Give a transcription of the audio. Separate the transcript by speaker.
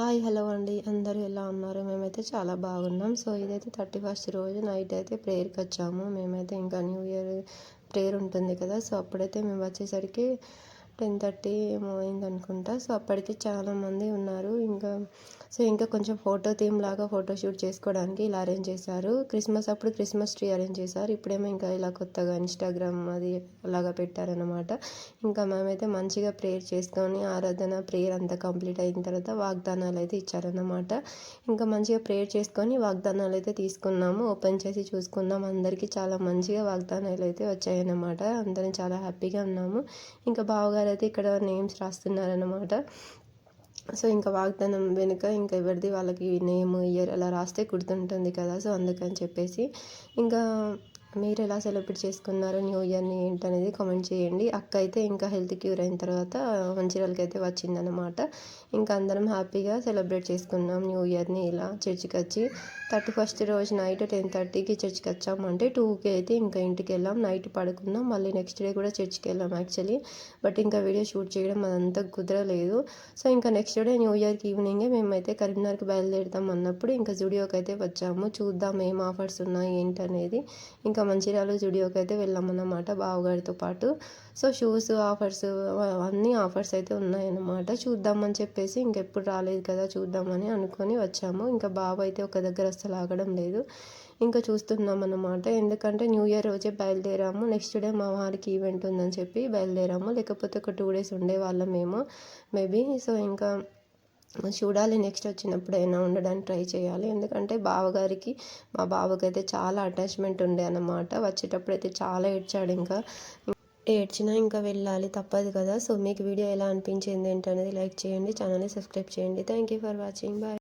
Speaker 1: Hi hello అండి, అందరూ ఎలా ఉన్నారు? మేమైతే చాలా బాగున్నాం. సో ఇదైతే 31st రోజు నైట్ అయితే ప్రేయర్కి వచ్చాము. మేమైతే ఇంకా న్యూ ఇయర్ ప్రేయర్ ఉంటుంది కదా, సో అప్పుడైతే మేము వచ్చేసరికి 10:30 ఏమో అయిందనుకుంటా. సో అప్పటికి చాలామంది ఉన్నారు. ఇంకా కొంచెం ఫోటో థీమ్ లాగా ఫోటోషూట్ చేసుకోవడానికి ఇలా అరేంజ్ చేశారు. క్రిస్మస్ అప్పుడు క్రిస్మస్ ట్రీ అరేంజ్ చేశారు. ఇప్పుడేమో ఇంకా ఇలా కొత్తగా ఇన్స్టాగ్రామ్ అది అలాగా పెట్టారనమాట. ఇంకా మేమైతే మంచిగా ప్రేయర్ చేసుకొని ప్రేయర్ అంతా కంప్లీట్ అయిన తర్వాత వాగ్దానాలు అయితే ఇచ్చారన్నమాట. ఇంకా మంచిగా ప్రేయర్ చేసుకొని వాగ్దానాలు అయితే తీసుకున్నాము. ఓపెన్ చేసి చూసుకున్నాం. అందరికీ చాలా మంచిగా వాగ్దానాలు అయితే వచ్చాయన్నమాట. అందరం చాలా హ్యాపీగా ఉన్నాము. ఇంకా బావగారు అయితే ఇక్కడ నేమ్స్ రాస్తున్నారన్నమాట. సో ఇంకా వాగ్దానం వెనుక ఇంకా ఎవరిది వాళ్ళకి నేమ్ ఇయర్ అలా రాస్తే గుర్తుంటుంది కదా, సో అందుకని చెప్పేసి ఇంకా మీరు ఎలా సెలబ్రేట్ చేసుకున్నారు న్యూ ఇయర్ని ఏంటనేది కామెంట్ చేయండి. అక్క అయితే ఇంకా హెల్త్ క్యూర్ అయిన తర్వాత మంచిర్యాలకి అయితే వచ్చిందనమాట. ఇంకా అందరం హ్యాపీగా సెలబ్రేట్ చేసుకున్నాం న్యూ ఇయర్ని. ఇలా చర్చికి వచ్చి 31st రోజు నైట్ 10:30కి చర్చికి వచ్చామంటే 2కి అయితే ఇంకా ఇంటికి వెళ్ళాం. నైట్ పడుకున్నాం. మళ్ళీ నెక్స్ట్ డే కూడా చర్చికి వెళ్ళాం యాక్చువల్లీ. బట్ ఇంకా వీడియో షూట్ చేయడం అదంతా కుదరలేదు. సో ఇంకా నెక్స్ట్ డే న్యూ ఇయర్కి ఈవినింగే మేమైతే కరీంనగర్కి బయలుదేరుతాం అన్నప్పుడు ఇంకా జుడియోకి అయితే వచ్చాము. చూద్దాం ఏం ఆఫర్స్ ఉన్నాయి ఏంటనేది. ఇంకా మంచిర్యాల జుడియోకి అయితే వెళ్ళామన్నమాట బావగారితో పాటు. సో షూస్ ఆఫర్స్ అన్నీ ఆఫర్స్ అయితే ఉన్నాయన్నమాట. చూద్దామని చెప్పేసి ఇంకెప్పుడు రాలేదు కదా, చూద్దామని అనుకొని వచ్చాము. ఇంకా బావ అయితే ఒక దగ్గర అస్సలు ఆగడం లేదు. ఇంకా చూస్తున్నాం అన్నమాట. ఎందుకంటే న్యూ ఇయర్ రోజే బయలుదేరాము. నెక్స్ట్ డే మా వారికి ఈవెంట్ ఉందని చెప్పి బయలుదేరాము. లేకపోతే ఒక 2 days ఉండేవాళ్ళం మేము మేబీ. సో ఇంకా చూడాలి, నెక్స్ట్ వచ్చినప్పుడైనా ఉండడానికి ట్రై చేయాలి. ఎందుకంటే మా బావకైతే చాలా అటాచ్మెంట్ ఉండే అన్నమాట. వచ్చేటప్పుడు అయితే చాలా ఏడ్చాడు. ఇంకా ఏడ్చినా ఇంకా వెళ్ళాలి తప్పదు కదా. సో మీకు వీడియో ఎలా అనిపించింది ఏంటనేది లైక్ చేయండి, ఛానల్ని సబ్స్క్రైబ్ చేయండి. Thank you for watching. Bye.